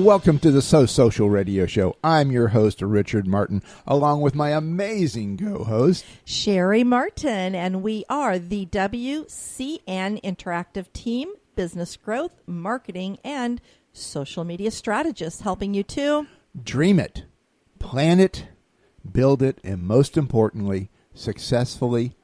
Welcome to the So Social Radio Show. I'm your host, Richard Martin, along with my amazing co-host, Cheri Martin, and we are the WCN Interactive Team, Business Growth, Marketing, and Social Media Strategists, helping you to dream it, plan it, build it, and most importantly, successfully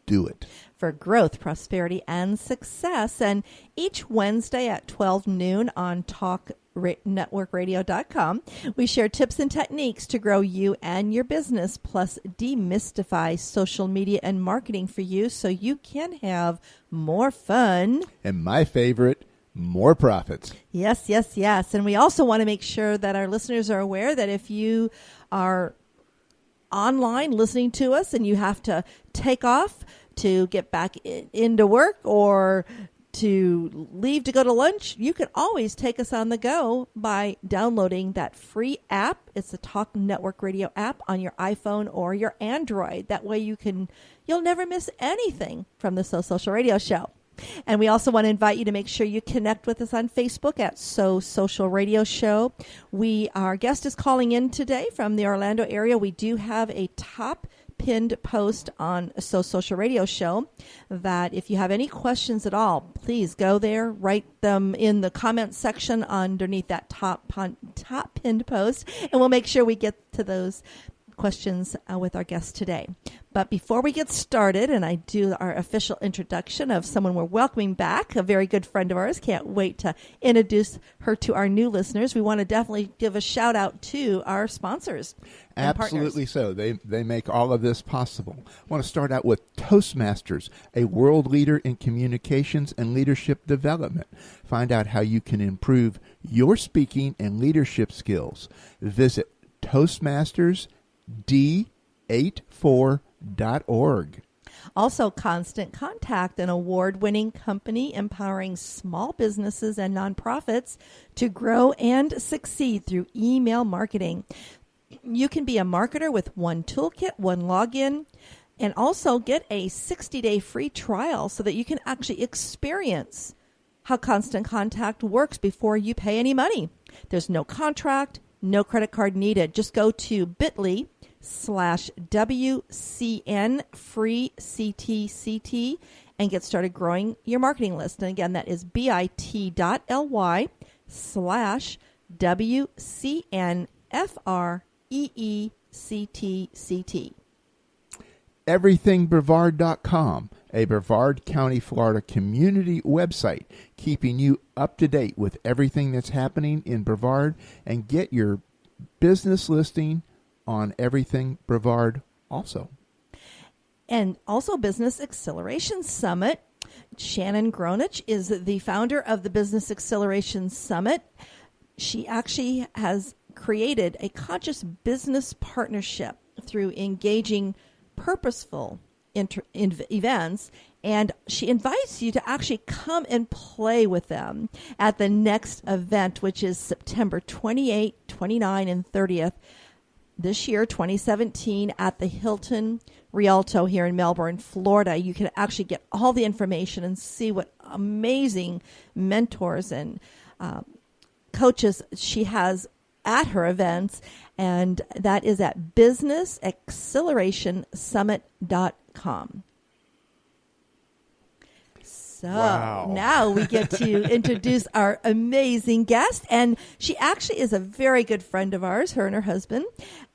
do it. For growth, prosperity, and success. And each Wednesday at 12 noon on TalkNetworkRadio.com, we share tips and techniques to grow you and your business, plus demystify social media and marketing for you so you can have more fun. And my favorite, more profits. Yes, yes, yes. And we also want to make sure that our listeners are aware that if you are online listening to us and you have to take off to get back into work or to leave to go to lunch, you can always take us on the go by downloading that free app. It's the Talk Network Radio app on your iPhone or your Android. That way you'll never miss anything from the So Social Radio Show. And we also want to invite you to make sure you connect with us on Facebook at So Social Radio Show. Our guest is calling in today from the Orlando area. We do have a top pinned post on So Social Radio Show that if you have any questions at all, please go there, write them in the comments section underneath that top pinned post, and we'll make sure we get to those questions with our guest today. But before we get started, and I do our official introduction of someone we're welcoming back, a very good friend of ours, can't wait to introduce her to our new listeners. We want to definitely give a shout out to our sponsors. Absolutely so. They make all of this possible. I want to start out with Toastmasters, a world leader in communications and leadership development. Find out how you can improve your speaking and leadership skills. Visit toastmastersd84.org. Also, Constant Contact, an award-winning company empowering small businesses and nonprofits to grow and succeed through email marketing. You can be a marketer with one toolkit, one login, and also get a 60-day free trial so that you can actually experience how Constant Contact works before you pay any money. There's no contract, no credit card needed. Just go to bit.ly/WCN free CTCT and get started growing your marketing list. And again, that is bit.ly/WCN FREECTCT. EverythingBrevard.com, a Brevard County, Florida community website, keeping you up to date with everything that's happening in Brevard, and get your business listing on Everything Brevard also. And also Business Acceleration Summit. Shannon Gronich is the founder of the Business Acceleration Summit. She actually has created a conscious business partnership through engaging purposeful events, and she invites you to actually come and play with them at the next event, which is September 28, 29, and 30th this year, 2017, at the Hilton Rialto here in Melbourne, Florida. You can actually get all the information and see what amazing mentors and coaches she has at her events, and that is at businessaccelerationsummit.com. So Now we get to introduce our amazing guest, and she actually is a very good friend of ours, her and her husband,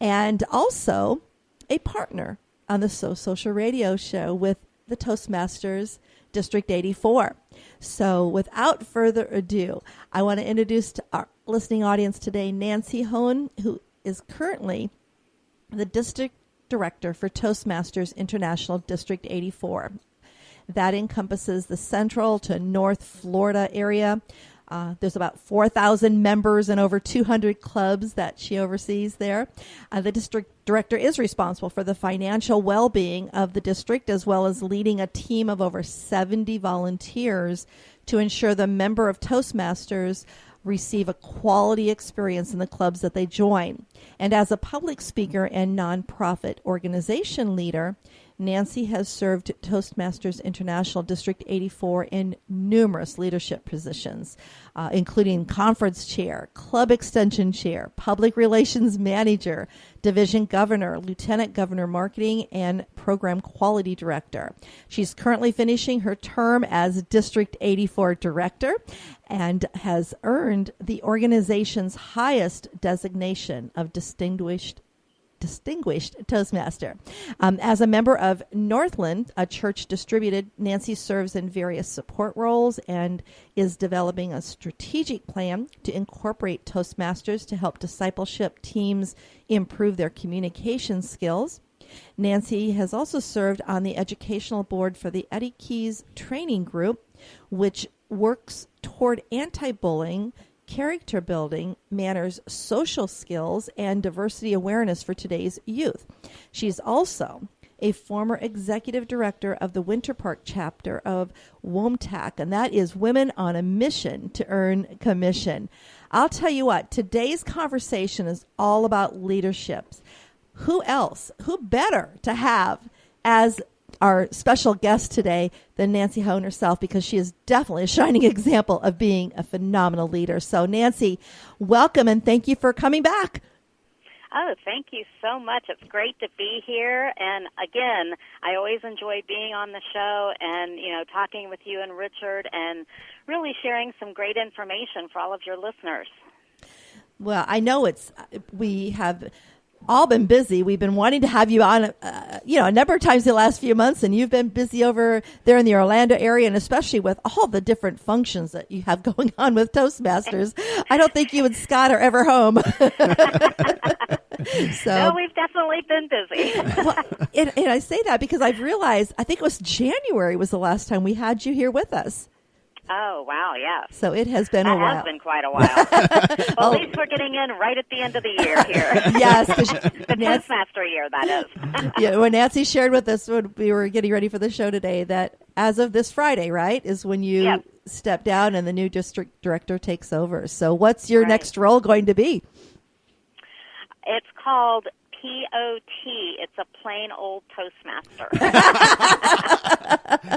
and also a partner on the So Social Radio Show with the Toastmasters District 84. So without further ado, I want to introduce to our listening audience today Nancy Hoehn, who is currently the District Director for Toastmasters International District 84. That encompasses the Central to North Florida area. There's about 4,000 members and over 200 clubs that she oversees there. The district director is responsible for the financial well-being of the district, as well as leading a team of over 70 volunteers to ensure the member of Toastmasters receive a quality experience in the clubs that they join. And as a public speaker and nonprofit organization leader, Nancy has served Toastmasters International District 84 in numerous leadership positions, including conference chair, club extension chair, public relations manager, division governor, lieutenant governor marketing, and program quality director. She's currently finishing her term as District 84 director and has earned the organization's highest designation of distinguished Toastmaster. As a member of Northland, a church distributed, Nancy serves in various support roles and is developing a strategic plan to incorporate Toastmasters to help discipleship teams improve their communication skills. Nancy has also served on the educational board for the Eddie Keys Training Group, which works toward anti-bullying, character building, manners, social skills, and diversity awareness for today's youth. She's also a former executive director of the Winter Park chapter of WOMTAC, and that is Women on a Mission to Earn Commission. I'll tell you what, today's conversation is all about leaderships. Who better to have as our special guest today than Nancy Hoehn herself, because she is definitely a shining example of being a phenomenal leader. So, Nancy, welcome and thank you for coming back. Oh, thank you so much. It's great to be here. And again, I always enjoy being on the show and, talking with you and Richard and really sharing some great information for all of your listeners. Well, I know we have all been busy. We've been wanting to have you on, a number of times the last few months, and you've been busy over there in the Orlando area, and especially with all the different functions that you have going on with Toastmasters. I don't think you and Scott are ever home. No, we've definitely been busy. Well, and I say that because I've realized, I think it was January was the last time we had you here with us. Oh, wow, yes. So it has been a while. It has been quite a while. Well, at least we're getting in right at the end of the year here. Yes. The Toastmaster year, that is. Yeah, when Nancy shared with us when we were getting ready for the show today that as of this Friday, right, is when you step down and the new district director takes over. So what's your next role going to be? It's called POT. It's a plain old Toastmaster.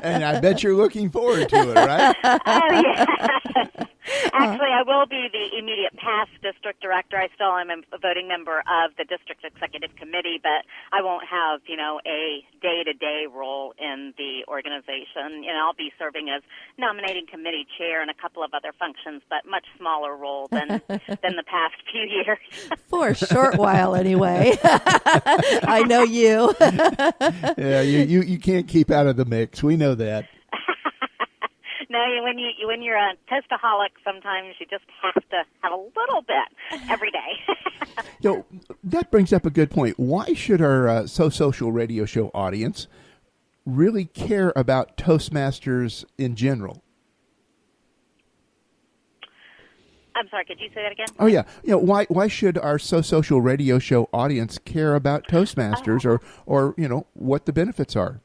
And I bet you're looking forward to it, right? Oh, yeah. Actually, I will be the immediate past district director. I still am a voting member of the district executive committee, but I won't have, a day-to-day role in the organization. I'll be serving as nominating committee chair and a couple of other functions, but much smaller role than the past few years. For a short while, anyway. I know you. Yeah, you can't keep out of the mix. We know that. No, when you're a Toastaholic, sometimes you just have to have a little bit every day. That brings up a good point. Why should our So Social radio show audience really care about Toastmasters in general? I'm sorry, could you say that again? Oh, yeah. Why should our So Social radio show audience care about Toastmasters or what the benefits are?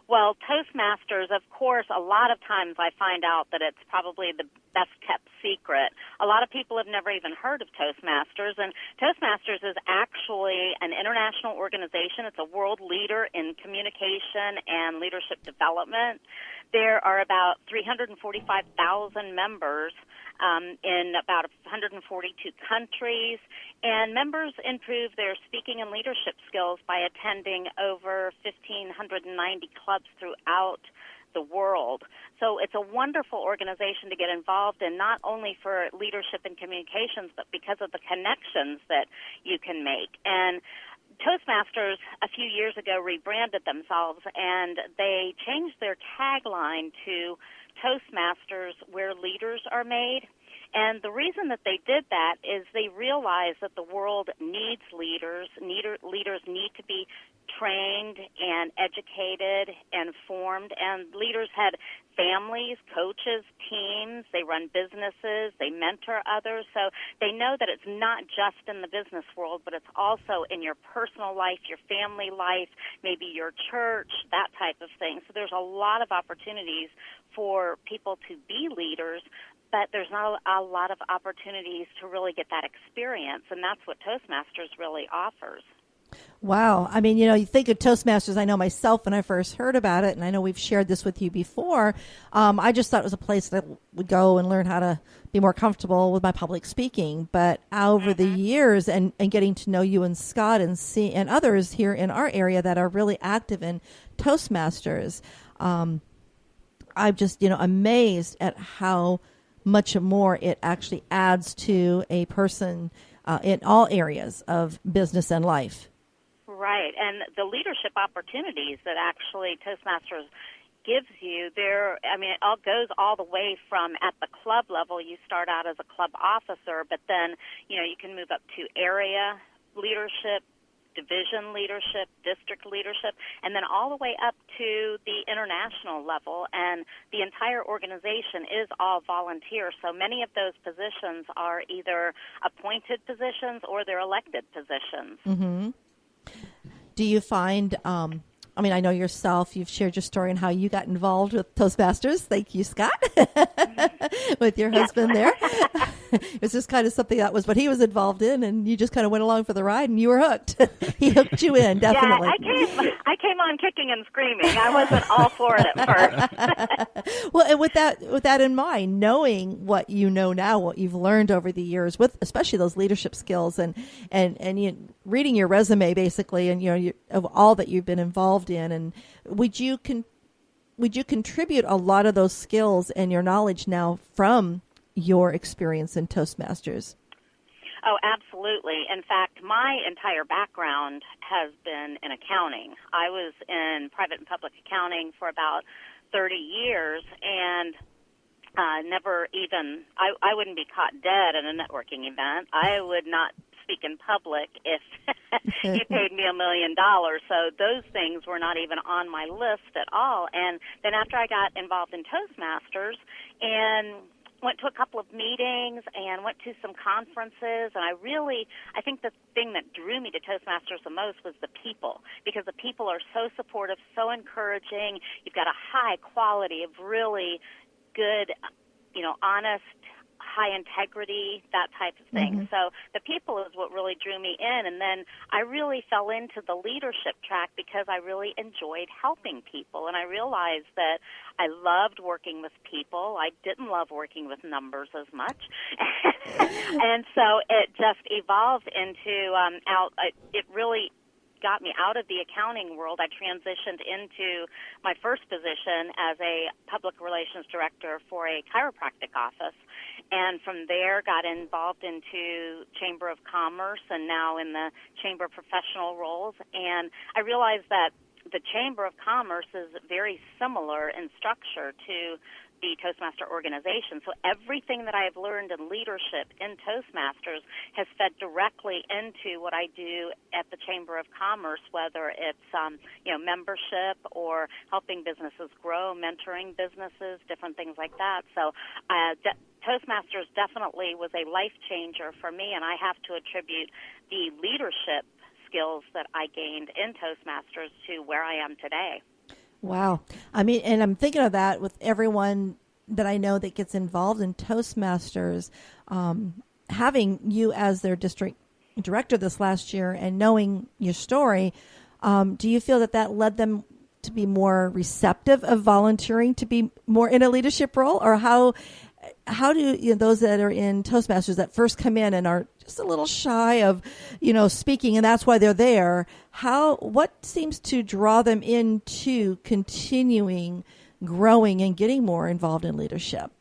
Well, Toastmasters, of course, a lot of times I find out that it's probably the best-kept secret. A lot of people have never even heard of Toastmasters, and Toastmasters is actually an international organization. It's a world leader in communication and leadership development. There are about 345,000 members in about 142 countries, and members improve their speaking and leadership skills by attending over 1,590 clubs throughout the world. So it's a wonderful organization to get involved in, not only for leadership and communications, but because of the connections that you can make. And Toastmasters a few years ago rebranded themselves, and they changed their tagline to Toastmasters where leaders are made. And the reason that they did that is they realized that the world needs leaders. Leaders need to be trained and educated and formed. And leaders had families, coaches, teams. They run businesses. They mentor others. So they know that it's not just in the business world, but it's also in your personal life, your family life, maybe your church, that type of thing. So there's a lot of opportunities for people to be leaders, but there's not a lot of opportunities to really get that experience, and that's what Toastmasters really offers. Wow. I mean, you think of Toastmasters. I know myself when I first heard about it, and I know we've shared this with you before. I just thought it was a place that would go and learn how to be more comfortable with my public speaking. But over the years and getting to know you and Scott and others here in our area that are really active in Toastmasters, I'm just, amazed at how much more it actually adds to a person in all areas of business and life. Right, and the leadership opportunities that actually Toastmasters gives you, it all goes all the way from at the club level. You start out as a club officer, but then, you can move up to area leadership, division leadership, district leadership, and then all the way up to the international level. And the entire organization is all volunteer. So many of those positions are either appointed positions or they're elected positions. Mm-hmm. Do you find, I know yourself, you've shared your story and how you got involved with Toastmasters. Thank you, Scott, with your husband there. It was just kind of something that was what he was involved in, and you just kind of went along for the ride, and you were hooked. He hooked you in, definitely. Yeah, I came on kicking and screaming. I wasn't all for it at first. Well, and with that in mind, knowing what you know now, what you've learned over the years, with especially those leadership skills, and reading your resume basically, and of all that you've been involved in, and would you contribute a lot of those skills and your knowledge now from your experience in Toastmasters? Oh, absolutely. In fact, my entire background has been in accounting. I was in private and public accounting for about 30 years, and I wouldn't be caught dead at a networking event. I would not speak in public if you paid me $1 million. So those things were not even on my list at all. And then after I got involved in Toastmasters and went to a couple of meetings and went to some conferences, and I think the thing that drew me to Toastmasters the most was the people, because the people are so supportive, so encouraging. You've got a high quality of really good, honest, high integrity, that type of thing. Mm-hmm. So the people is what really drew me in. And then I really fell into the leadership track because I really enjoyed helping people. And I realized that I loved working with people. I didn't love working with numbers as much. And so it just evolved into it really got me out of the accounting world. I transitioned into my first position as a public relations director for a chiropractic office, and from there got involved into Chamber of Commerce and now in the Chamber of Professional roles. And I realized that the Chamber of Commerce is very similar in structure to the Toastmaster organization. So everything that I have learned in leadership in Toastmasters has fed directly into what I do at the Chamber of Commerce, whether it's membership or helping businesses grow, mentoring businesses, different things like that. So Toastmasters definitely was a life changer for me, and I have to attribute the leadership skills that I gained in Toastmasters to where I am today. Wow. And I'm thinking of that with everyone that I know that gets involved in Toastmasters, having you as their district director this last year and knowing your story, do you feel that led them to be more receptive of volunteering, to be more in a leadership role? Or how do those that are in Toastmasters that first come in and are just a little shy of, speaking, and that's why they're there, what seems to draw them into continuing, growing, and getting more involved in leadership?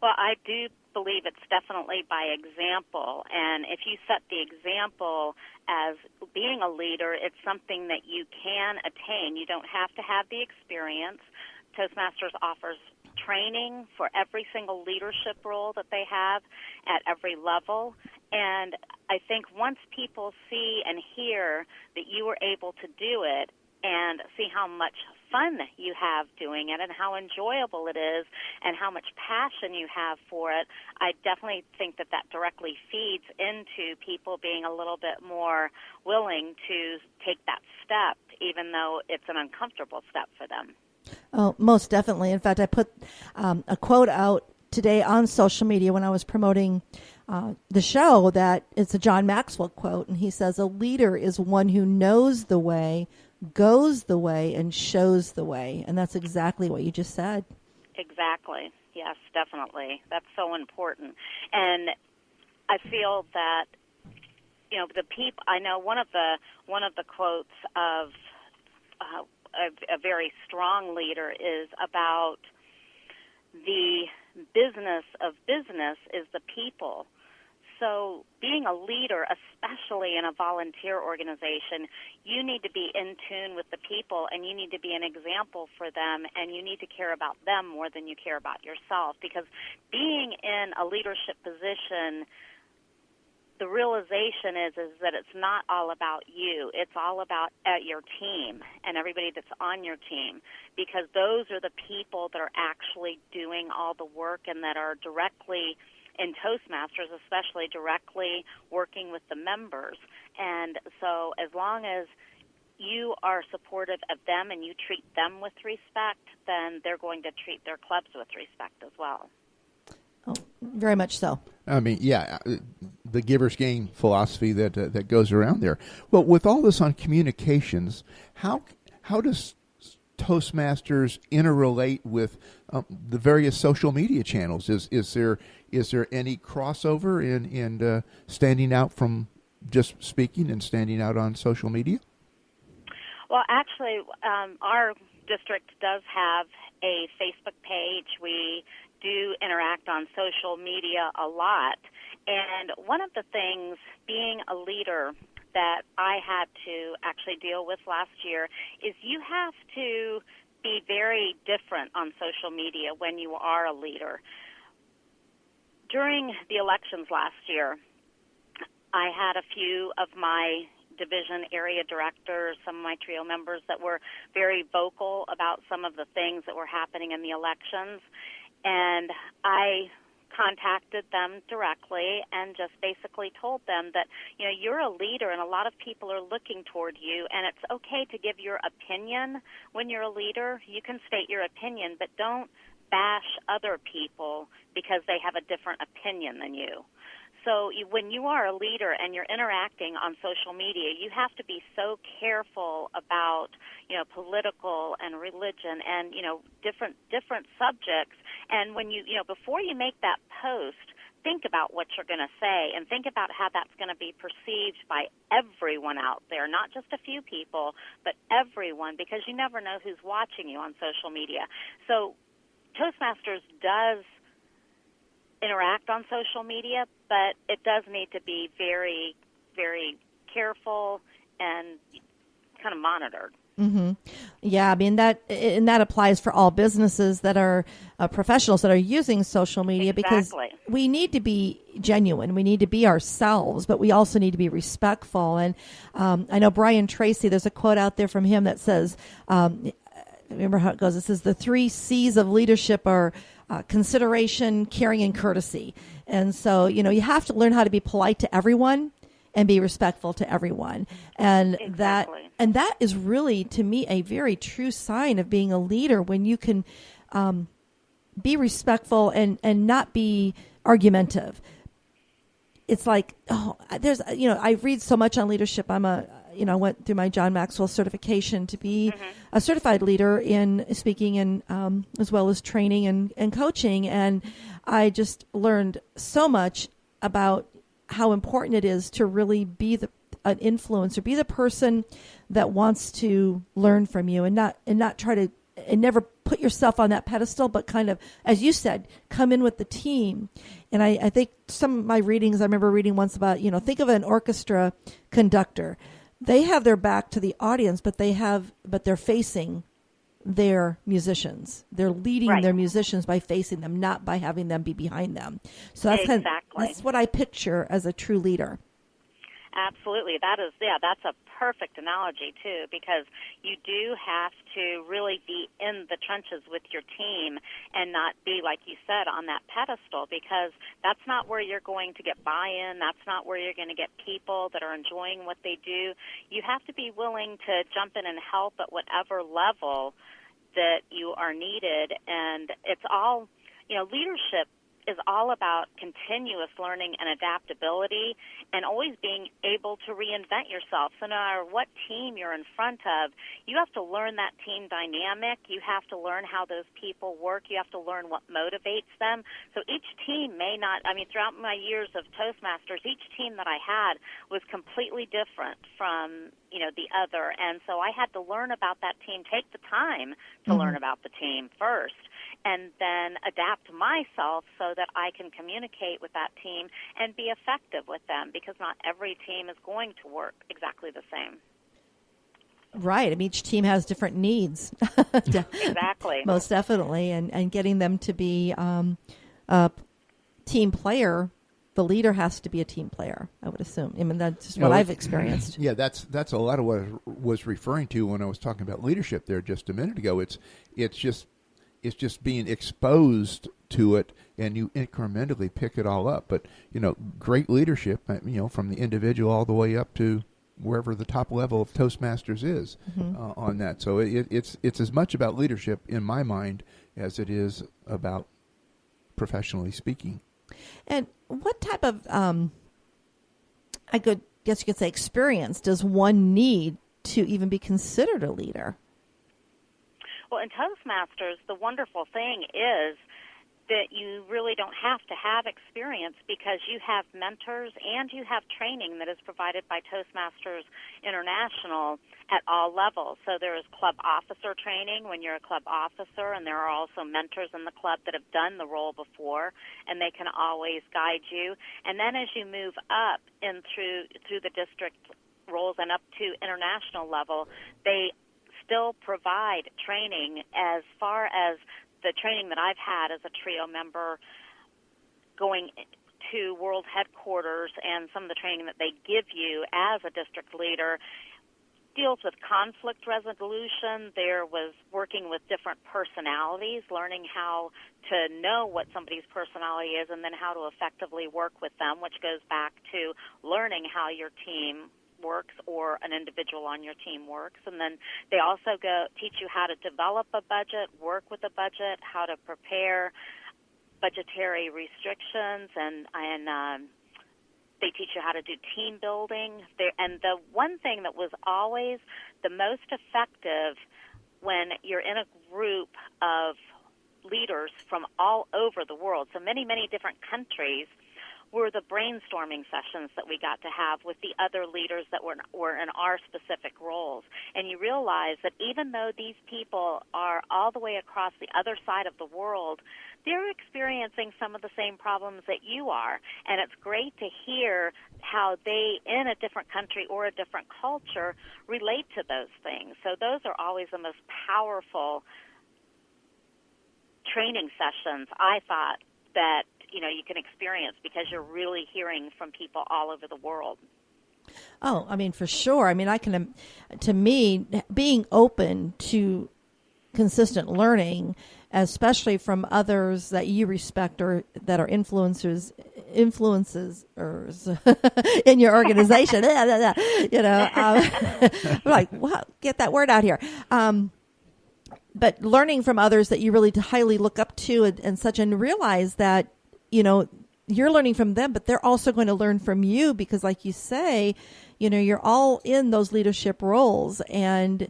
Well, I do believe it's definitely by example, and if you set the example as being a leader, it's something that you can attain. You don't have to have the experience. Toastmasters offers training for every single leadership role that they have at every level. And I think once people see and hear that you were able to do it and see how much fun you have doing it and how enjoyable it is and how much passion you have for it, I definitely think that directly feeds into people being a little bit more willing to take that step, even though it's an uncomfortable step for them. Oh, most definitely. In fact, I put a quote out today on social media when I was promoting the show that it's a John Maxwell quote, and he says, "A leader is one who knows the way, goes the way, and shows the way." And that's exactly what you just said. Exactly. Yes, definitely. That's so important. And I feel that, you know, the people. I know one of the quotes of a very strong leader is about the business of business is the people. So being a leader, especially in a volunteer organization, you need to be in tune with the people, and you need to be an example for them, and you need to care about them more than you care about yourself. Because being in a leadership position, the realization is that it's not all about you. It's all about your team and everybody that's on your team, because those are the people that are actually doing all the work and that are directly in Toastmasters, especially directly working with the members. And so as long as you are supportive of them and you treat them with respect, then they're going to treat their clubs with respect as well. Oh, very much so. I mean, yeah, the giver's gain philosophy that goes around there. Well, with all this on communications, how does Toastmasters interrelate with the various social media channels? Is there any crossover in standing out from just speaking and standing out on social media? Well, actually, our district does have a Facebook page. We do interact on social media a lot. And one of the things, being a leader, that I had to actually deal with last year is you have to be very different on social media when you are a leader. During the elections last year, I had a few of my division area directors, some of my trio members that were very vocal about some of the things that were happening in the elections. And I contacted them directly and just basically told them that, you know, you're a leader and a lot of people are looking toward you, and it's okay to give your opinion when you're a leader. You can state your opinion, but don't bash other people because they have a different opinion than you. So when you are a leader and you're interacting on social media, you have to be so careful about, you know, political and religion and, you know, different subjects. And when you know, before you make that post, think about what you're going to say and think about how that's going to be perceived by everyone out there, not just a few people, but everyone, because you never know who's watching you on social media. So Toastmasters does interact on social media, but it does need to be very, very careful and kind of monitored. Mm-hmm. Yeah, I mean that applies for all businesses that are professionals that are using social media. Exactly. Because we need to be genuine, we need to be ourselves, but we also need to be respectful. And I know Brian Tracy. There's a quote out there from him that says, remember how it goes. It says the 3 C's of leadership are consideration, caring, and courtesy. And so, you know, you have to learn how to be polite to everyone and be respectful to everyone. And exactly. that is really, to me, a very true sign of being a leader, when you can be respectful and not be argumentative. It's like, I read so much on leadership. I went through my John Maxwell certification to be a certified leader in speaking and as well as training and coaching. And I just learned so much about how important it is to really be an influencer, be the person that wants to learn from you and not try to, and never put yourself on that pedestal, but kind of, as you said, come in with the team. And I think some of my readings, I remember reading once about, think of an orchestra conductor. They have their back to the audience, but they're facing their musicians. They're leading their musicians by facing them, not by having them be behind them. So that's that's what I picture as a true leader. Absolutely. That's a perfect analogy, too, because you do have to really be in the trenches with your team and not be, like you said, on that pedestal, because that's not where you're going to get buy-in. That's not where you're going to get people that are enjoying what they do. You have to be willing to jump in and help at whatever level that you are needed. And it's all, leadership is all about continuous learning and adaptability and always being able to reinvent yourself. So no matter what team you're in front of, you have to learn that team dynamic. You have to learn how those people work. You have to learn what motivates them. So each team may not, throughout my years of Toastmasters, each team that I had was completely different from, the other. And so I had to learn about that team, take the time to learn about the team first, and then adapt myself so that I can communicate with that team and be effective with them, because not every team is going to work exactly the same. Right. Each team has different needs. Exactly. Most definitely. And getting them to be a team player, the leader has to be a team player, I would assume. That's just what I've experienced. Yeah, that's a lot of what I was referring to when I was talking about leadership there just a minute ago. It's just being exposed to it, and you incrementally pick it all up. But, great leadership, from the individual all the way up to wherever the top level of Toastmasters is on that. So it's as much about leadership in my mind as it is about professionally speaking. And what type of, guess you could say, experience does one need to even be considered a leader? Well, in Toastmasters, the wonderful thing is that you really don't have to have experience, because you have mentors and you have training that is provided by Toastmasters International at all levels. So there is club officer training when you're a club officer, and there are also mentors in the club that have done the role before, and they can always guide you. And then as you move up in through the district roles and up to international level, they still provide training as far as the training that I've had as a trio member, going to world headquarters, and some of the training that they give you as a district leader deals with conflict resolution. There was working with different personalities, learning how to know what somebody's personality is and then how to effectively work with them, which goes back to learning how your team works or an individual on your team works. And then they also teach you how to develop a budget, work with a budget, how to prepare budgetary restrictions, and they teach you how to do team building. And the one thing that was always the most effective when you're in a group of leaders from all over the world, so many, many different countries, were the brainstorming sessions that we got to have with the other leaders that were in our specific roles. And you realize that even though these people are all the way across the other side of the world, they're experiencing some of the same problems that you are. And it's great to hear how they, in a different country or a different culture, relate to those things. So those are always the most powerful training sessions, I thought, that you can experience, because you're really hearing from people all over the world. Oh, for sure. To me, being open to consistent learning, especially from others that you respect or that are influences in your organization, like, wow, get that word out here. But learning from others that you really highly look up to and such, and realize that, you're learning from them, but they're also going to learn from you, because like you say, you're all in those leadership roles and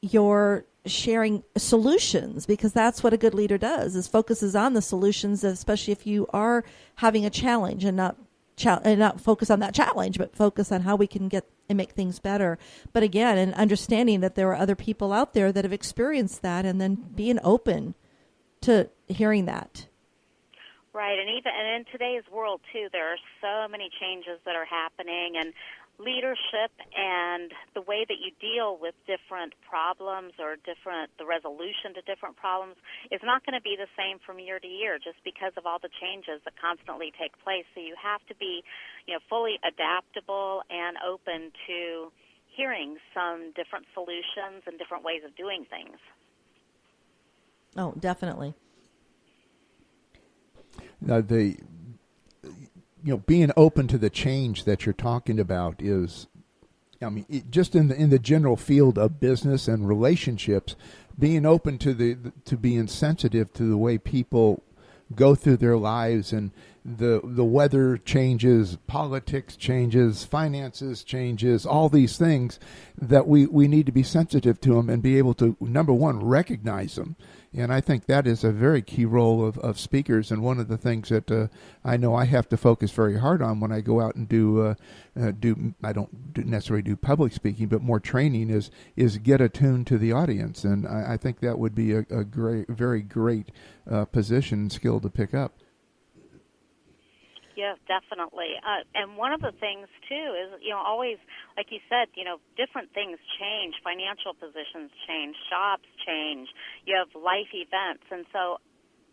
you're sharing solutions, because that's what a good leader does, is focuses on the solutions, especially if you are having a challenge, and not focus on that challenge, but focus on how we can get and make things better. But again, and understanding that there are other people out there that have experienced that, and then being open to hearing that. Right, and in today's world, too, there are so many changes that are happening, and leadership and the way that you deal with different problems or the resolution to different problems is not going to be the same from year to year, just because of all the changes that constantly take place. So you have to be, fully adaptable and open to hearing some different solutions and different ways of doing things. Oh, definitely. Now, being open to the change that you're talking about is, just in the general field of business and relationships, being open to being sensitive to the way people go through their lives, and the weather changes, politics changes, finances changes, all these things that we need to be sensitive to them and be able to, number one, recognize them. And I think that is a very key role of speakers, and one of the things that I know I have to focus very hard on when I go out and do I don't necessarily do public speaking, but more training is get attuned to the audience, and I think that would be a very great position and skill to pick up. Yes, definitely. And one of the things, too, is, always, like you said, different things change. Financial positions change. Jobs change. You have life events. And so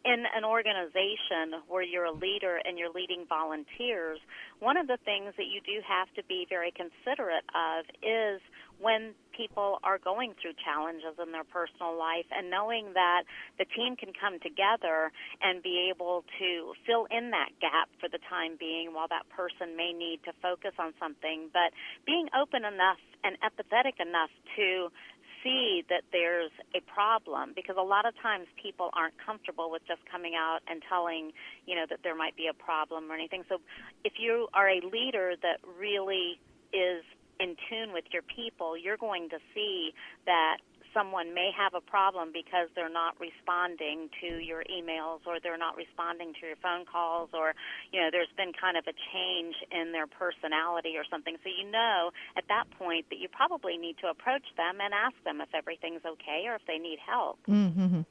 in an organization where you're a leader and you're leading volunteers, one of the things that you do have to be very considerate of is when people are going through challenges in their personal life, and knowing that the team can come together and be able to fill in that gap for the time being while that person may need to focus on something, but being open enough and empathetic enough to see that there's a problem, because a lot of times people aren't comfortable with just coming out and telling, that there might be a problem or anything. So if you are a leader that really is in tune with your people, you're going to see that someone may have a problem because they're not responding to your emails, or they're not responding to your phone calls, or, there's been kind of a change in their personality or something. So at that point that you probably need to approach them and ask them if everything's okay or if they need help. Mm-hmm.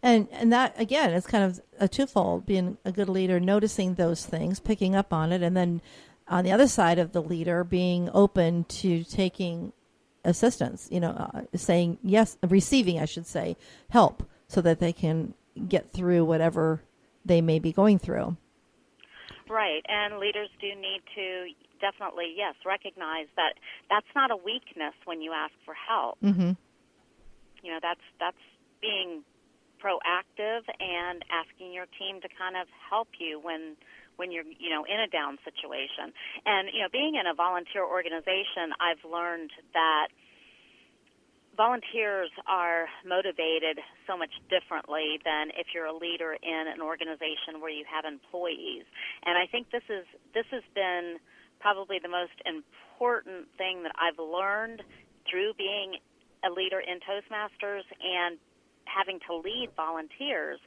And that, again, is kind of a twofold, being a good leader, noticing those things, picking up on it, and then on the other side of the leader, being open to taking assistance, saying yes, receiving, I should say, help, so that they can get through whatever they may be going through. Right, and leaders do need to definitely, yes, recognize that that's not a weakness when you ask for help. Mm-hmm. That's being proactive and asking your team to kind of help you when you're, in a down situation. And, being in a volunteer organization, I've learned that volunteers are motivated so much differently than if you're a leader in an organization where you have employees. And I think this has been probably the most important thing that I've learned through being a leader in Toastmasters and having to lead volunteers,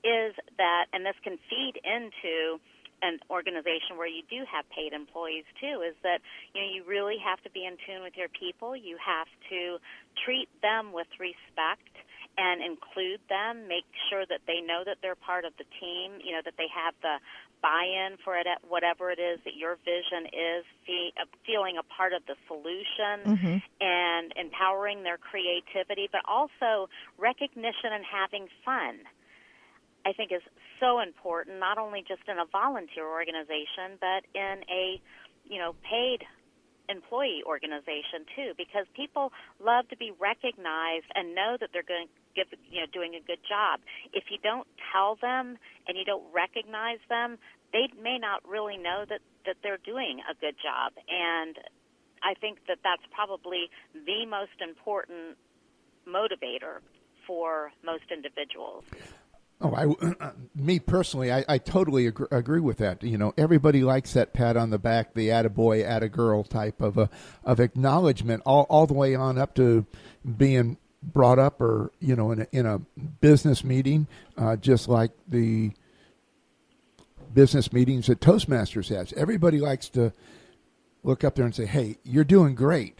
is that, and this can feed into an organization where you do have paid employees too, is that you really have to be in tune with your people. You have to treat them with respect and include them, make sure that they know that they're part of the team, that they have the buy-in for it, whatever it is that your vision is, feeling a part of the solution, mm-hmm. and empowering their creativity, but also recognition and having fun, I think, is so important, not only just in a volunteer organization, but in a, paid employee organization too, because people love to be recognized and know that they're going to doing a good job. If you don't tell them and you don't recognize them, they may not really know that they're doing a good job. And I think that that's probably the most important motivator for most individuals. Oh, me personally, I totally agree with that. Everybody likes that pat on the back, the attaboy, attagirl type of acknowledgement, all the way on up to being brought up, or in a business meeting, just like the business meetings that Toastmasters has. Everybody likes to look up there and say, "Hey, you're doing great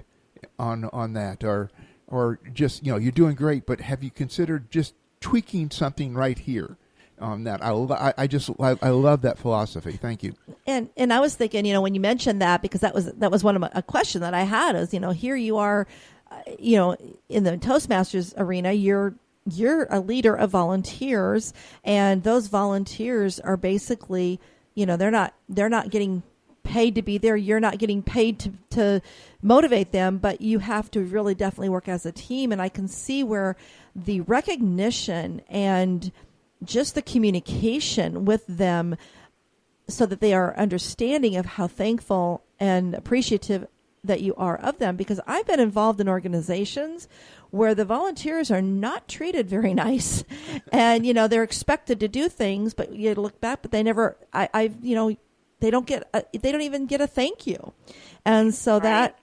on that," or just you're doing great, but have you considered just tweaking something right here on that? I love that philosophy. Thank you. And I was thinking, when you mentioned that, because that was one of a question that I had is, here you are, in the Toastmasters arena, you're a leader of volunteers, and those volunteers are basically, they're not getting paid to be there. You're not getting paid to motivate them, but you have to really definitely work as a team. And I can see where the recognition and just the communication with them, so that they are understanding of how thankful and appreciative that you are of them, because I've been involved in organizations where the volunteers are not treated very nice, and they're expected to do things, but you look back, but they never. They don't even get a thank you, and so that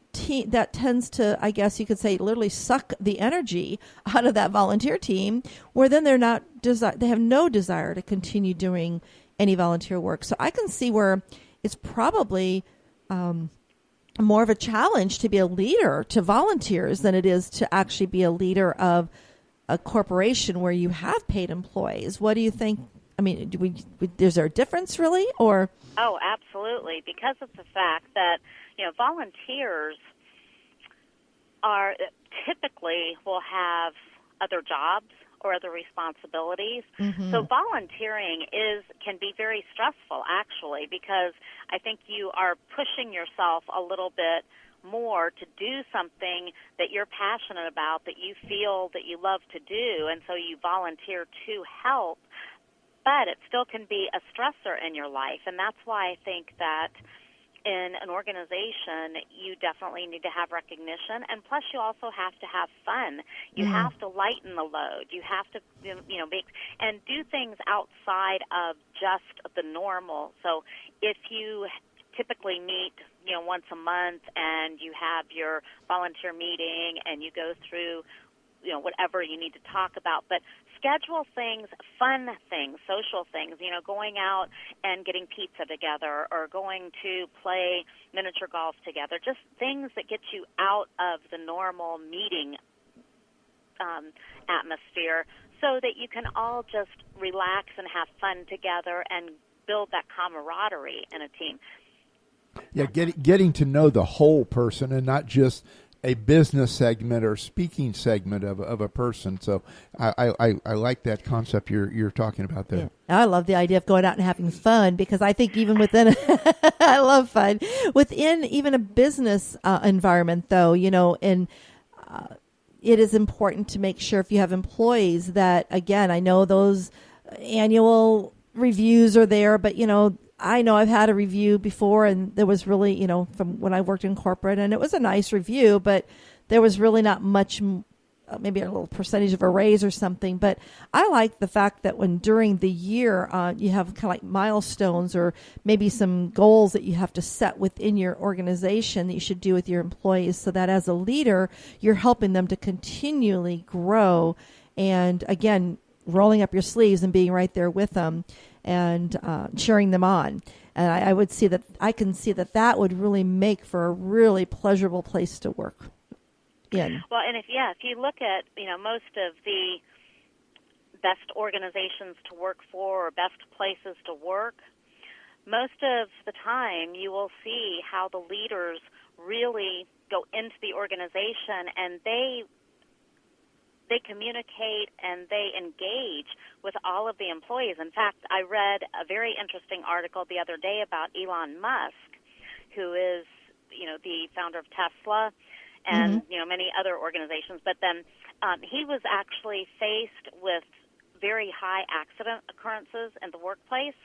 tends to, I guess you could say, literally suck the energy out of that volunteer team, where then they have no desire to continue doing any volunteer work. So I can see where it's probably more of a challenge to be a leader to volunteers than it is to actually be a leader of a corporation where you have paid employees. What do you think? I mean, is there a difference really, or? Oh, absolutely, because of the fact that volunteers typically will have other jobs or other responsibilities. Mm-hmm. So volunteering can be very stressful, actually, because I think you are pushing yourself a little bit more to do something that you're passionate about, that you feel that you love to do, and so you volunteer to help. But it still can be a stressor in your life, and that's why I think that in an organization, you definitely need to have recognition, and plus you also have to have fun. You have to lighten the load. You have to, and do things outside of just the normal. So if you typically meet, once a month, and you have your volunteer meeting, and you go through, whatever you need to talk about, but schedule things, fun things, social things, going out and getting pizza together, or going to play miniature golf together, just things that get you out of the normal meeting atmosphere, so that you can all just relax and have fun together and build that camaraderie in a team. Yeah, getting to know the whole person and not just a business segment or speaking segment of a person. So I like that concept you're talking about there. Yeah. I love the idea of going out and having fun, because I think even within I love fun within even a business environment, though, and it is important to make sure, if you have employees, that, again, I know those annual reviews are there, but I know I've had a review before, and there was really, from when I worked in corporate, and it was a nice review, but there was really not much, maybe a little percentage of a raise or something. But I like the fact that when during the year you have kind of like milestones, or maybe some goals that you have to set within your organization that you should do with your employees, so that as a leader, you're helping them to continually grow, and again, rolling up your sleeves and being right there with them, and cheering them on. And I would see that, I can see that would really make for a really pleasurable place to work in. Well, and if you look at, most of the best organizations to work for, or best places to work, most of the time you will see how the leaders really go into the organization, and they communicate and they engage with all of the employees. In fact, I read a very interesting article the other day about Elon Musk, who is, the founder of Tesla and, many other organizations. But then he was actually faced with very high accident occurrences in the workplace,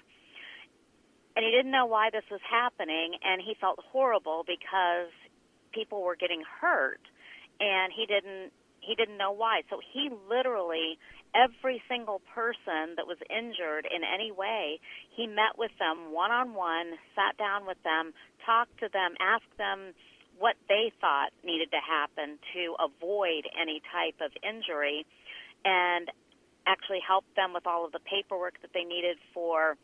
and he didn't know why this was happening, and he felt horrible because people were getting hurt, and he didn't know why. So he literally, every single person that was injured in any way, he met with them one-on-one, sat down with them, talked to them, asked them what they thought needed to happen to avoid any type of injury, and actually helped them with all of the paperwork that they needed for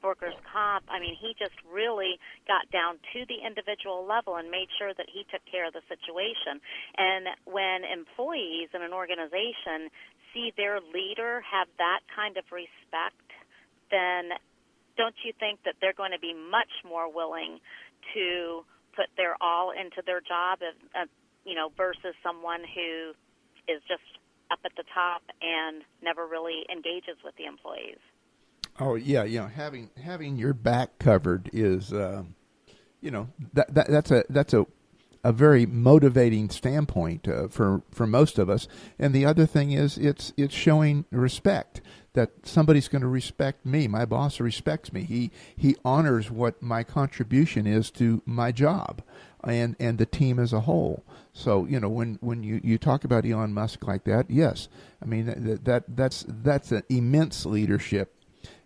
workers' comp. I mean, he just really got down to the individual level and made sure that he took care of the situation. And when employees in an organization see their leader have that kind of respect, then don't you think that they're going to be much more willing to put their all into their job, versus someone who is just up at the top and never really engages with the employees? Oh yeah, having your back covered is, that's a very motivating standpoint for most of us. And the other thing is, it's showing respect that somebody's going to respect me. My boss respects me. He honors what my contribution is to my job and the team as a whole. So, when you talk about Elon Musk like that, yes, I mean that's an immense leadership,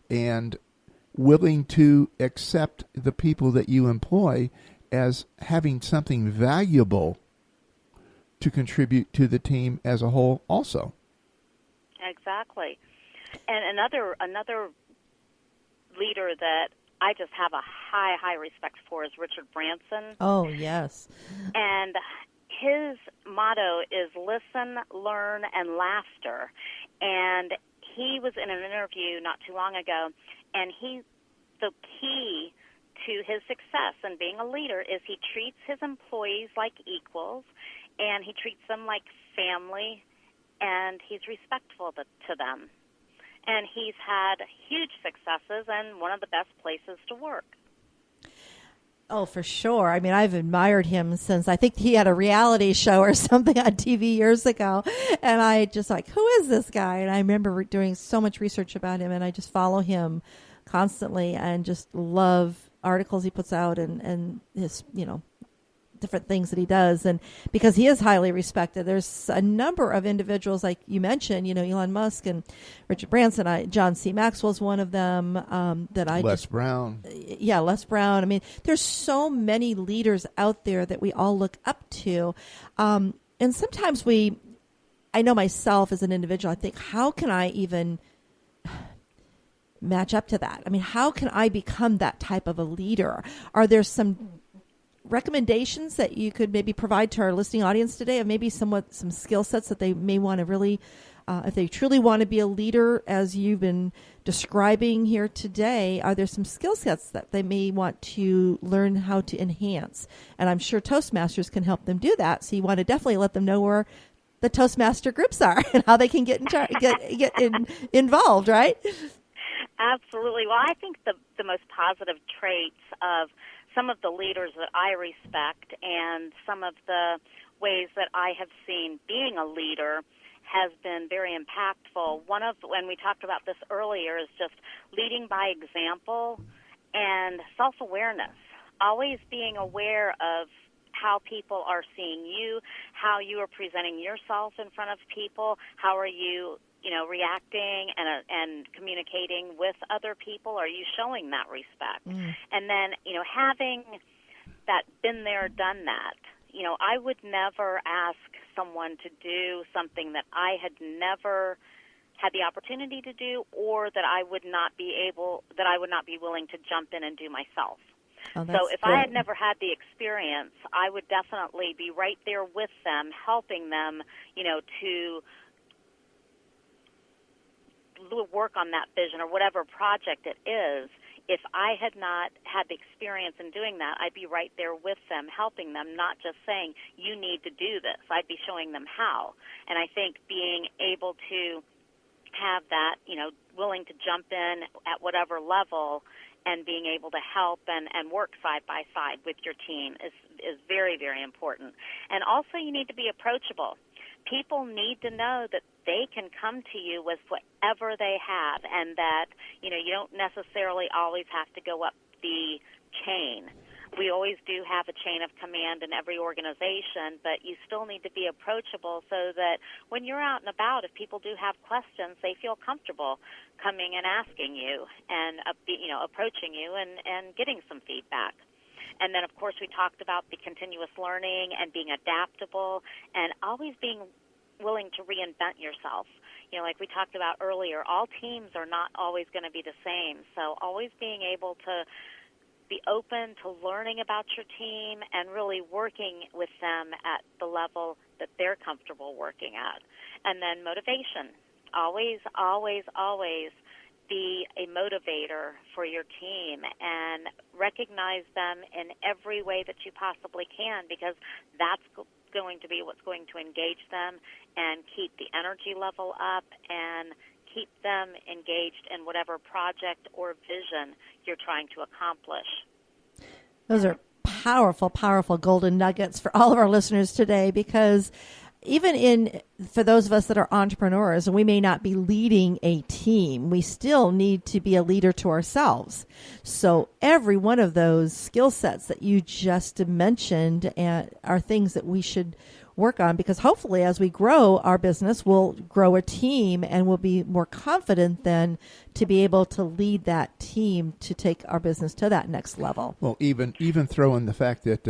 and willing to accept the people that you employ as having something valuable to contribute to the team as a whole also. Exactly. And another leader that I just have a high respect for is Richard Branson. Oh, yes. And his motto is listen, learn, and laughter. And he was in an interview not too long ago, and the key to his success in being a leader is he treats his employees like equals, and he treats them like family, and he's respectful to them. And he's had huge successes and one of the best places to work. Oh, for sure. I mean, I've admired him since I think he had a reality show or something on TV years ago. And I just who is this guy? And I remember doing so much research about him, and I just follow him constantly and just love articles he puts out and his, different things that he does. And because he is highly respected, there's a number of individuals like you mentioned, Elon Musk and Richard Branson. John C. Maxwell's one of them that I Les Brown. Yeah, Les Brown. I mean, there's so many leaders out there that we all look up to. And sometimes I know myself as an individual, I think, how can I even match up to that? I mean, how can I become that type of a leader? Are there some recommendations that you could maybe provide to our listening audience today, of maybe some skill sets that they may want to really, if they truly want to be a leader, as you've been describing here today, are there some skill sets that they may want to learn how to enhance? And I'm sure Toastmasters can help them do that. So you want to definitely let them know where the Toastmaster groups are and how they can get involved, right? Absolutely. Well, I think the most positive traits of some of the leaders that I respect and some of the ways that I have seen being a leader has been very impactful. When we talked about this earlier, is just leading by example and self-awareness, always being aware of how people are seeing you, how you are presenting yourself in front of people, how are you reacting and communicating with other people? Are you showing that respect? And then, having that been there, done that, I would never ask someone to do something that I had never had the opportunity to do, or that I would not be willing to jump in and do myself. Oh, so if great. I had never had the experience, I would definitely be right there with them, helping them, to work on that vision or whatever project it is. If I had not had the experience in doing that, I'd be right there with them, helping them, not just saying, you need to do this. I'd be showing them how. And I think being able to have that, willing to jump in at whatever level and being able to help and work side by side with your team is very, very important. And also you need to be approachable. People need to know that they can come to you with whatever they have, and that, you don't necessarily always have to go up the chain. We always do have a chain of command in every organization, but you still need to be approachable so that when you're out and about, if people do have questions, they feel comfortable coming and asking you and, approaching you and getting some feedback. And then, of course, we talked about the continuous learning and being adaptable and always being willing to reinvent yourself. Like we talked about earlier, all teams are not always going to be the same. So always being able to be open to learning about your team and really working with them at the level that they're comfortable working at. And then motivation. Always, always, always be a motivator for your team and recognize them in every way that you possibly can, because that's going to be what's going to engage them and keep the energy level up and keep them engaged in whatever project or vision you're trying to accomplish. Those are powerful, powerful golden nuggets for all of our listeners today, because even for those of us that are entrepreneurs, and we may not be leading a team, we still need to be a leader to ourselves. So every one of those skill sets that you just mentioned are things that we should work on, because hopefully as we grow our business, we'll grow a team and we'll be more confident then to be able to lead that team to take our business to that next level. Well, even throw in the fact that,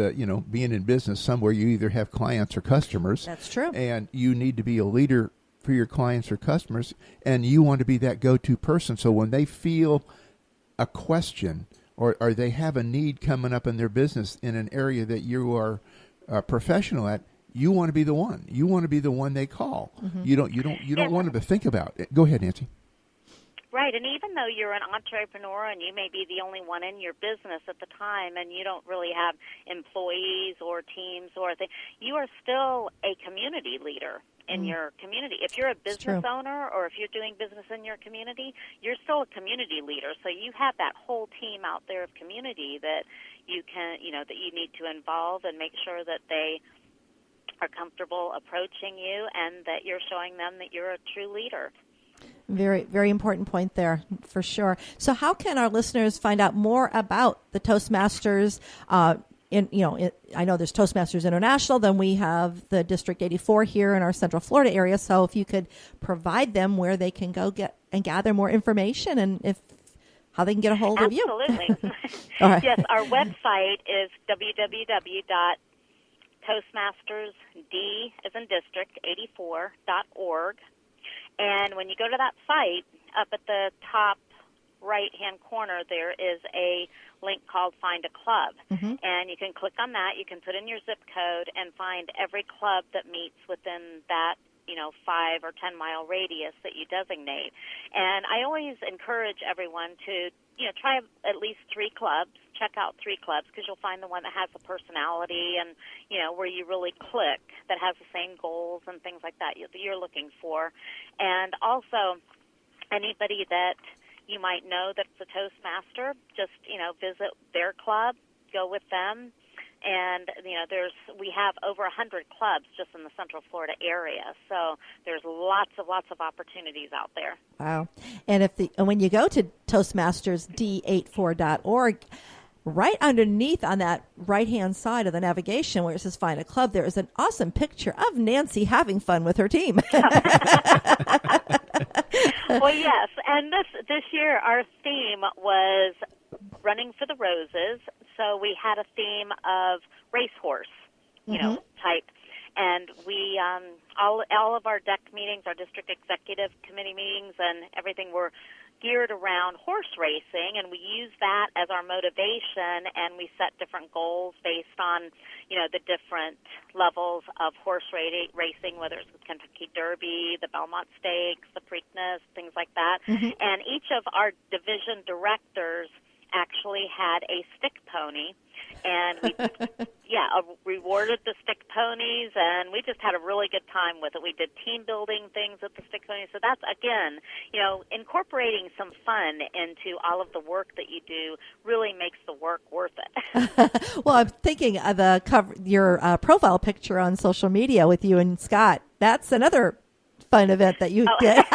being in business somewhere, you either have clients or customers. That's true. And you need to be a leader for your clients or customers, and you want to be that go-to person. So when they feel a question or they have a need coming up in their business in an area that you are professional at, you want to be the one. You want to be the one they call. Mm-hmm. You don't want them to think about it. Go ahead, Nancy. Right, and even though you're an entrepreneur and you may be the only one in your business at the time and you don't really have employees or teams or things, you are still a community leader in your community. If you're a business owner or if you're doing business in your community, you're still a community leader. So you have that whole team out there of community that you can, that you need to involve and make sure that they are comfortable approaching you and that you're showing them that you're a true leader. Very, very important point there, for sure. So how can our listeners find out more about the Toastmasters? I know there's Toastmasters International, then we have the District 84 here in our Central Florida area. So if you could provide them where they can go get and gather more information and how they can get a hold of you. Absolutely. All right. Yes, our website is www.toastmastersd as in district 84.org. And when you go to that site, up at the top right-hand corner, there is a link called Find a Club. Mm-hmm. And you can click on that. You can put in your zip code and find every club that meets within that 5 or 10 mile radius that you designate. And I always encourage everyone to, try at least 3 clubs, check out 3 clubs, because you'll find the one that has a personality and, where you really click, that has the same goals and things like that you're looking for. And also, anybody that you might know that's a Toastmaster, just, visit their club, go with them. And, we have over 100 clubs just in the Central Florida area. So there's lots of opportunities out there. Wow. And when you go to toastmastersd84.org, right underneath on that right-hand side of the navigation where it says Find a Club, there is an awesome picture of Nancy having fun with her team. Well, yes. And this year our theme was Running for the Roses. So we had a theme of racehorse, type. And we, all of our DEC meetings, our district executive committee meetings and everything were geared around horse racing, and we use that as our motivation, and we set different goals based on, the different levels of horse racing, whether it's the Kentucky Derby, the Belmont Stakes, the Preakness, things like that. Mm-hmm. And each of our division directors actually had a stick pony, and we rewarded the stick ponies, and we just had a really good time with it. We did team building things with the stick ponies. So that's, again, incorporating some fun into all of the work that you do really makes the work worth it. Well, I'm thinking of your profile picture on social media with you and Scott. That's another fun event that you did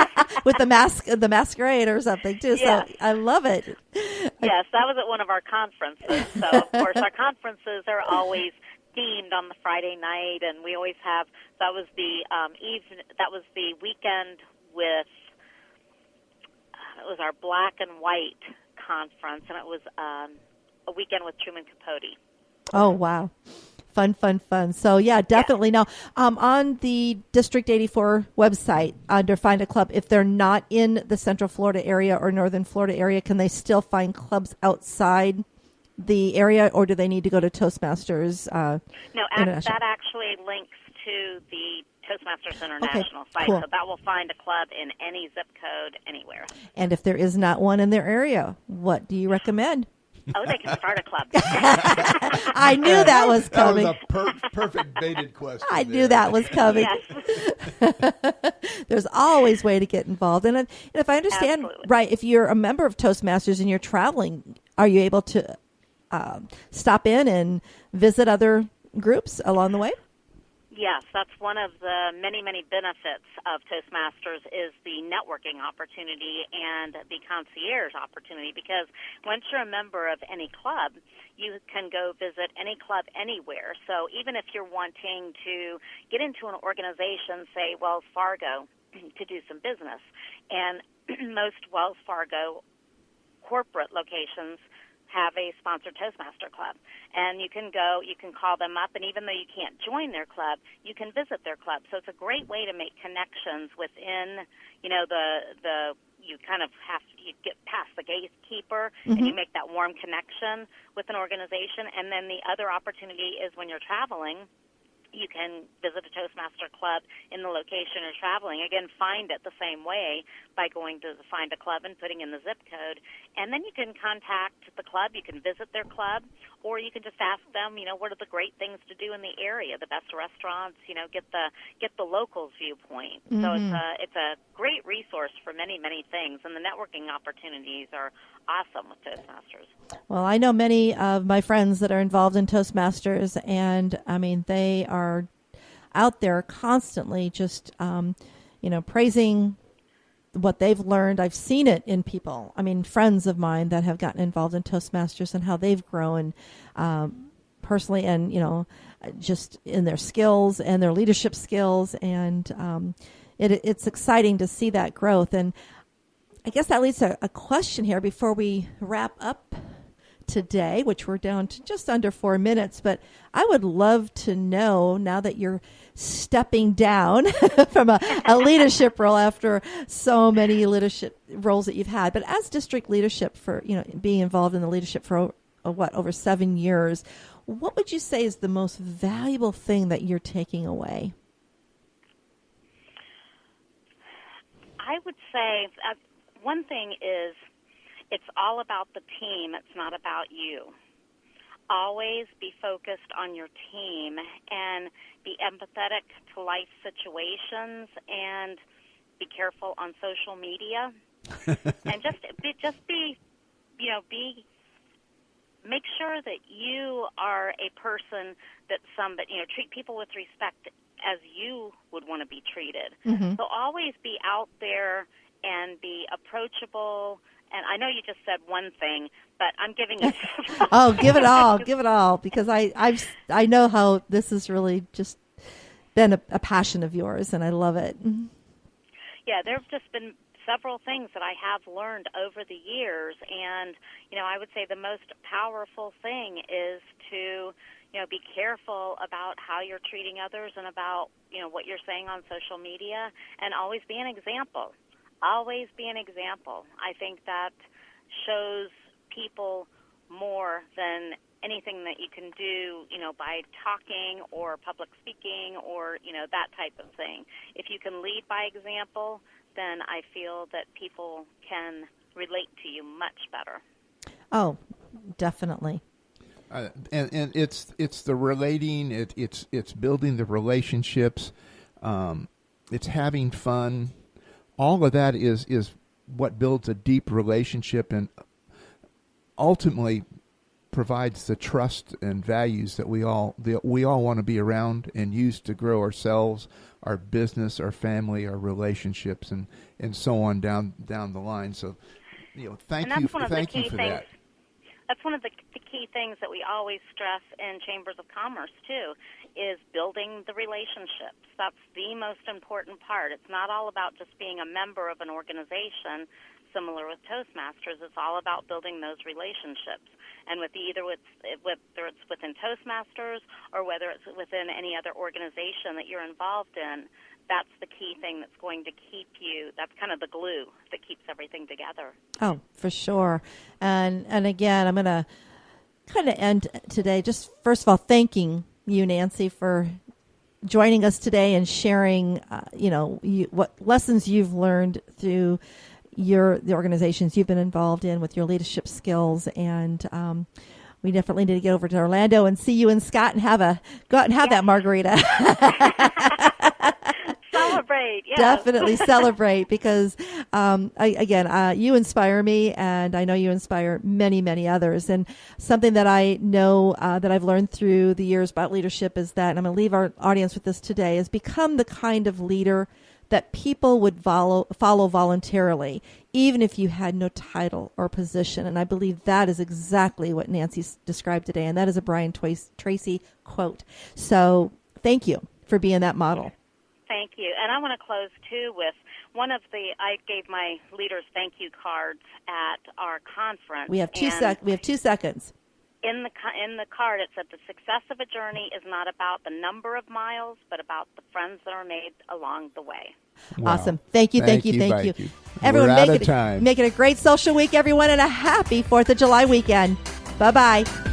with the masquerade or something too. Yes. So I love it. Yes, that was at one of our conferences. So of course our conferences are always themed on the Friday night, and we always have. That was the weekend with. It was our black and white conference, and it was a weekend with Truman Capote. Oh wow. Fun. So, definitely. Yeah. Now, on the District 84 website, under Find a Club, if they're not in the Central Florida area or Northern Florida area, can they still find clubs outside the area, or do they need to go to Toastmasters? No, that actually links to the Toastmasters International site, cool. So that will find a club in any zip code anywhere. And if there is not one in their area, what do you recommend? Oh, they can start a club. I knew that was coming. That was a perfect baited question. I knew that was coming. Yes. There's always a way to get involved. And if I understand right, if you're a member of Toastmasters and you're traveling, are you able to stop in and visit other groups along the way? Yes, that's one of the many, many benefits of Toastmasters is the networking opportunity and the concierge opportunity, because once you're a member of any club, you can go visit any club anywhere. So even if you're wanting to get into an organization, say Wells Fargo, to do some business, and most Wells Fargo corporate locations have a sponsored Toastmaster club. And you can go, you can call them up, and even though you can't join their club, you can visit their club. So it's a great way to make connections within, you know, you kind of have to, you get past the gatekeeper, and you make that warm connection with an organization. And then the other opportunity is when you're traveling, you can visit a Toastmaster club in the location you're traveling. Again, find it the same way by going to find a club and putting in the zip code. And then you can contact the club, you can visit their club, or you can just ask them, you know, what are the great things to do in the area, the best restaurants, you know, get the locals' viewpoint. So it's a great resource for many, many things, and the networking opportunities are awesome with Toastmasters. Well, I know many of my friends that are involved in Toastmasters, and I mean, they are out there constantly just, you know, praising what they've learned. I've seen it in people. I mean, friends of mine that have gotten involved in Toastmasters and how they've grown personally, and, you know, just in their skills and their leadership skills. And it's exciting to see that growth. And I guess that leads to a question here before we wrap up today, which we're down to just under 4 minutes. But I would love to know, now that you're stepping down from a leadership role after so many leadership roles that you've had, but as district leadership, for, you know, being involved in the leadership for over 7 years, what would you say is the most valuable thing that you're taking away? I would say one thing is it's all about the team. It's not about you. Always be focused on your team and be empathetic to life situations, and be careful on social media. And make sure that you are a person that treat people with respect as you would want to be treated. So always be out there and be approachable. And I know you just said one thing, but I'm giving you Oh, give it all, because I know how this has really just been a passion of yours, and I love it. Yeah, there have just been several things that I have learned over the years, and, you know, I would say the most powerful thing is to, you know, be careful about how you're treating others and about, you know, what you're saying on social media, and always be an example. Always be an example. I think that shows people more than anything that you can do, you know, by talking or public speaking or, you know, that type of thing. If you can lead by example, then I feel that people can relate to you much better. Oh, definitely. And it's the relating. It's building the relationships. It's having fun. All of that is what builds a deep relationship and ultimately provides the trust and values that we all want to be around and use to grow ourselves, our business, our family, our relationships, and so on down the line. So, you know, thank you for that. That's one of the key things that we always stress in Chambers of Commerce, too, is building the relationships. That's the most important part. It's not all about just being a member of an organization, similar with Toastmasters. It's all about building those relationships. And whether it's within Toastmasters or whether it's within any other organization that you're involved in, that's the key thing that's going to keep you. That's kind of the glue that keeps everything together. Oh, for sure. And again, I'm going to kind of end today just first of all thanking you, Nancy, for joining us today and sharing, what lessons you've learned through the organizations you've been involved in with your leadership skills. And we definitely need to get over to Orlando and see you and Scott and go out and have that margarita. Celebrate, yes. Definitely celebrate, because You inspire me, and I know you inspire many, many others. And something that I know that I've learned through the years about leadership is that, and I'm going to leave our audience with this today, is become the kind of leader that people would follow voluntarily, even if you had no title or position. And I believe that is exactly what Nancy described today, and that is a Brian Tracy quote. So thank you for being that model. Thank you. And I want to close, too, with I gave my leaders thank you cards at our conference. We have 2 seconds. In the card, it said, the success of a journey is not about the number of miles, but about the friends that are made along the way. Wow. Awesome. Thank you. Everyone, We're out of time. Make it a great social week, everyone, and a happy 4th of July weekend. Bye-bye.